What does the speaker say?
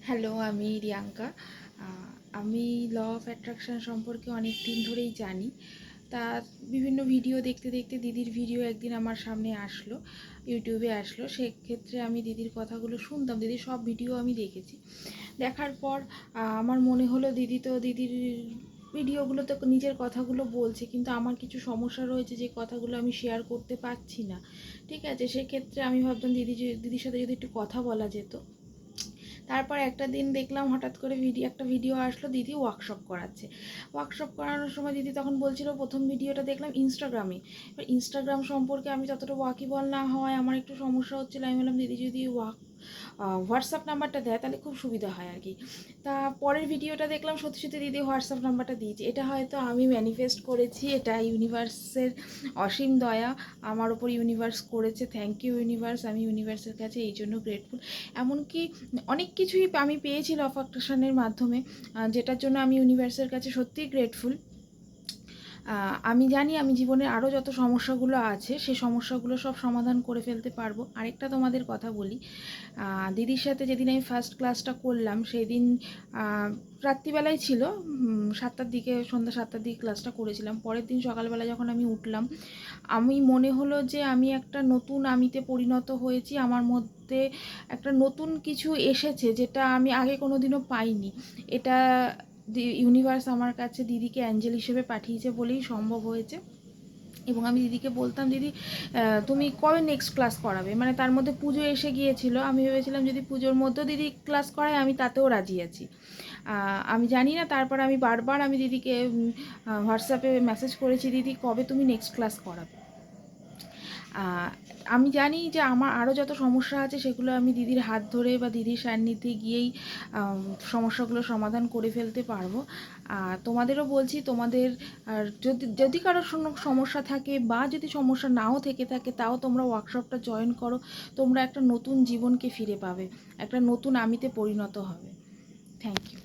Hello, আমি রিয়াঙ্কা। আমি law of attraction সম্পর্কে অনেক দিন ধরেই জানি। তা বিভিন্ন ভিডিও দেখতে দেখতে দিদির ভিডিও একদিন আমার সামনে আসলো, ইউটিউবে আসলো। সেক্ষেত্রে আমি দিদির কথাগুলো শুনতাম, দিদির সব ভিডিও আমি দেখেছি। দেখার পর আমার মনে হলো দিদির ভিডিওগুলো তো নিজের কথাগুলো বলছে, কিন্তু আমার কিছু সমস্যা রয়েছে যে কথাগুলো আমি শেয়ার করতে পারছি না। ঠিক আছে, সেক্ষেত্রে আমি ভাবতাম দিদির সাথে যদি একটু কথা বলা যেত। তারপর একটা দিন দেখলাম হঠাৎ করে একটা ভিডিও আসলো, দিদি ওয়ার্কশপ করাচ্ছে। ওয়ার্কশপ করানোর সময় দিদি তখন বলছিল, প্রথম ভিডিওটা দেখলাম ইনস্টাগ্রামে। এবার ইনস্টাগ্রাম সম্পর্কে আমি ততটা ওয়াকিবল না হওয়ায় আমার একটু সমস্যা হচ্ছিলো। আমি বললাম দিদি যদি হোয়াটসঅ্যাপ নাম্বারটা দেয় তাহলে খুব সুবিধা হয় আর কি। তা পরের ভিডিওটা দেখলাম সত্যি সত্যি দিদি হোয়াটসঅ্যাপ নাম্বারটা দিয়েছে। এটা হয়তো আমি ম্যানিফেস্ট করেছি, এটা ইউনিভার্সের অসীম দয়া আমার ওপর ইউনিভার্স করেছে। থ্যাংক ইউ ইউনিভার্স, আমি ইউনিভার্সের কাছে এই জন্য গ্রেটফুল। এমনকি অনেক কিছুই আমি পেয়েছি ল অফ অ্যাট্রাকশনের মাধ্যমে, যেটার জন্য আমি ইউনিভার্সের কাছে সত্যিই গ্রেটফুল। আমি জানি আমি জীবনের আরও যত সমস্যাগুলো আছে সেই সমস্যাগুলো সব সমাধান করে ফেলতে পারবো। আরেকটা তোমাদের কথা বলি, দিদির সাথে যেদিন আমি ফার্স্ট ক্লাসটা করলাম সেই দিন রাত্রিবেলায় ছিল, 7টার দিকে, সন্ধ্যা 7টার দিকে ক্লাসটা করেছিলাম। পরের দিন সকালবেলা যখন আমি উঠলাম, আমি মনে হলো যে আমি একটা নতুন আমিতে পরিণত হয়েছি। আমার মধ্যে একটা নতুন কিছু এসেছে যেটা আমি আগে কোনো দিনও পাইনি। এটা ইউনিভার্স আমার কাছে দিদিকে অ্যাঞ্জেল হিসেবে পাঠিয়েছে বলেই সম্ভব হয়েছে। এবং আমি দিদিকে বলতাম, দিদি তুমি কবে নেক্সট ক্লাস করাবে, মানে তার মধ্যে পুজো এসে গিয়েছিল। আমি ভেবেছিলাম যদি পুজোর মধ্যেও দিদি ক্লাস করায় আমি তাতেও রাজি আছি। আমি জানি না, তারপর আমি বারবার দিদিকে হোয়াটসঅ্যাপে মেসেজ করেছি, দিদি কবে তুমি নেক্সট ক্লাস করাবে। আমি জানি যে আমার আরও যত সমস্যা আছে সেগুলো আমি দিদির হাত ধরে বা দিদির সান্নিধ্যে গিয়েই সমস্যাগুলো সমাধান করে ফেলতে পারবো। তোমাদেরও বলছি, তোমাদের যদি কারোর সমস্যা থাকে বা যদি সমস্যা নাও থেকে থাকে, তাও তোমরা ওয়ার্কশপটা জয়েন করো। তোমরা একটা নতুন জীবনকে ফিরে পাবে, একটা নতুন আমিতে পরিণত হবে। Thank you.